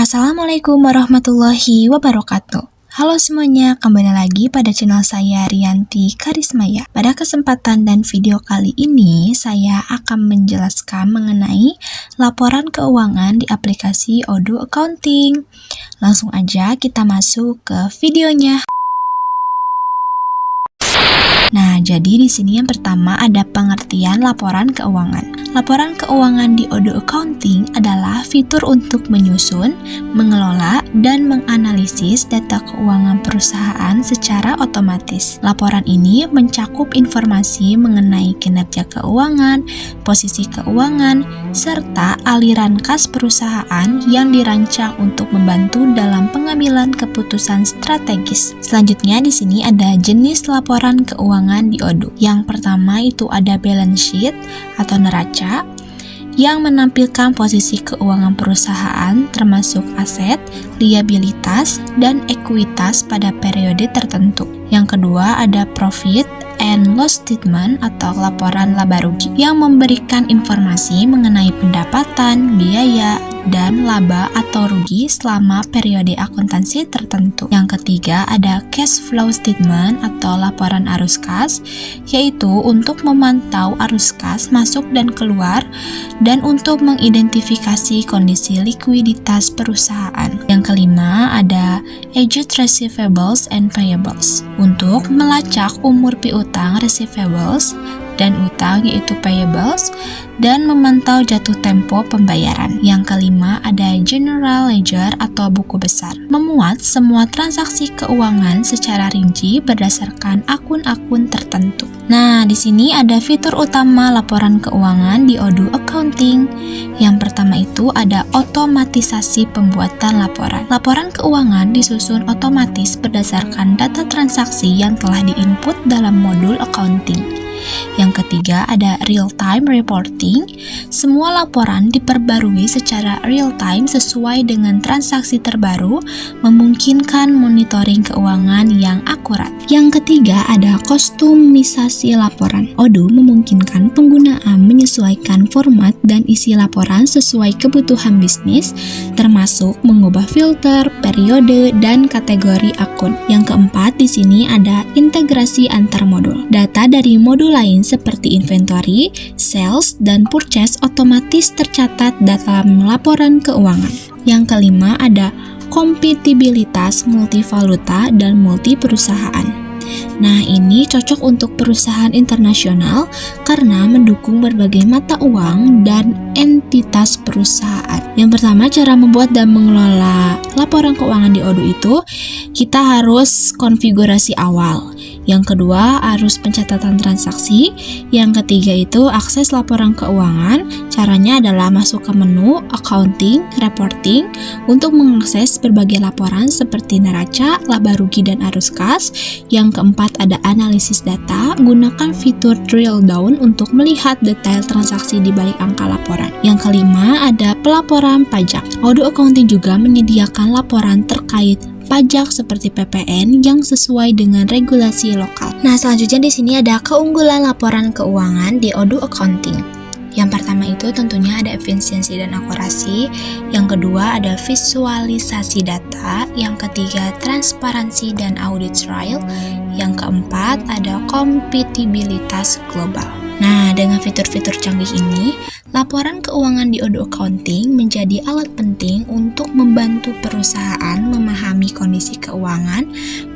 Assalamualaikum warahmatullahi wabarakatuh. Halo semuanya, kembali lagi pada channel saya Rianti Karismaya. Pada kesempatan dan video kali ini, saya akan menjelaskan mengenai laporan keuangan di aplikasi Odoo Accounting. Langsung aja kita masuk ke videonya. Nah, jadi di sini yang pertama ada pengertian laporan keuangan. Laporan keuangan di Odoo Accounting adalah fitur untuk menyusun, mengelola, dan menganalisis data keuangan perusahaan secara otomatis. Laporan ini mencakup informasi mengenai kinerja keuangan, posisi keuangan, serta aliran kas perusahaan yang dirancang untuk membantu dalam pengambilan keputusan strategis. Selanjutnya di sini ada jenis laporan keuangan di Odoo. Yang pertama itu ada balance sheet atau neraca yang menampilkan posisi keuangan perusahaan termasuk aset, liabilitas, dan ekuitas pada periode tertentu. Yang kedua ada profit and loss statement atau laporan laba rugi yang memberikan informasi mengenai pendapatan, biaya, dan laba atau rugi selama periode akuntansi tertentu. Yang ketiga ada cash flow statement atau laporan arus kas, yaitu untuk memantau arus kas masuk dan keluar dan untuk mengidentifikasi kondisi likuiditas perusahaan. Yang kelima ada aged receivables and payables untuk melacak umur piutang receivables dan utang yaitu payables dan memantau jatuh tempo pembayaran. Yang kelima ada general ledger atau buku besar, memuat semua transaksi keuangan secara rinci berdasarkan akun-akun tertentu. Nah, di sini ada fitur utama laporan keuangan di Odoo Accounting. Yang pertama itu ada otomatisasi pembuatan laporan. Laporan keuangan disusun otomatis berdasarkan data transaksi yang telah diinput dalam modul accounting. Yang ketiga ada real-time reporting. Semua laporan diperbarui secara real-time sesuai dengan transaksi terbaru, memungkinkan monitoring keuangan yang akurat. Yang ketiga ada kostumisasi laporan. Odoo memungkinkan penggunaan menyesuaikan format dan isi laporan sesuai kebutuhan bisnis, termasuk mengubah filter, periode, dan kategori akun. Yang keempat di sini ada integrasi antar modul. Data dari modul lain seperti inventory, sales, dan purchase otomatis tercatat dalam laporan keuangan. Yang kelima ada kompatibilitas multivaluta dan multi perusahaan. Nah, ini cocok untuk perusahaan internasional karena mendukung berbagai mata uang dan entitas perusahaan. Yang pertama, cara membuat dan mengelola laporan keuangan di Odoo itu kita harus konfigurasi awal. Yang kedua, arus pencatatan transaksi. Yang ketiga itu akses laporan keuangan. Caranya adalah masuk ke menu accounting, reporting untuk mengakses berbagai laporan seperti neraca, laba rugi, dan arus kas. Yang keempat ada analisis data. Gunakan fitur drill down untuk melihat detail transaksi di balik angka laporan. Yang kelima ada pelaporan pajak. Odoo Accounting juga menyediakan laporan terkait pajak seperti PPN yang sesuai dengan regulasi lokal. Nah, selanjutnya di sini ada keunggulan laporan keuangan di Odoo Accounting. Yang pertama itu tentunya ada efisiensi dan akurasi. Yang kedua ada visualisasi data. Yang ketiga transparansi dan audit trail. Yang keempat ada kompatibilitas global. Nah, dengan fitur-fitur canggih ini, laporan keuangan di Odoo Accounting menjadi alat penting untuk membantu perusahaan memahami kondisi keuangan,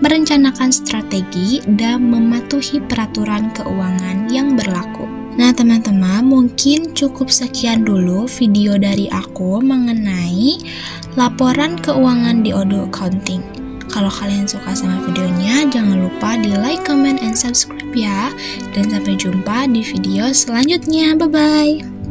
merencanakan strategi, dan mematuhi peraturan keuangan yang berlaku. Nah, teman-teman, mungkin cukup sekian dulu video dari aku mengenai laporan keuangan di Odoo Accounting. Kalau kalian suka sama videonya, jangan lupa di like, comment, and subscribe ya. Dan sampai jumpa di video selanjutnya. Bye-bye.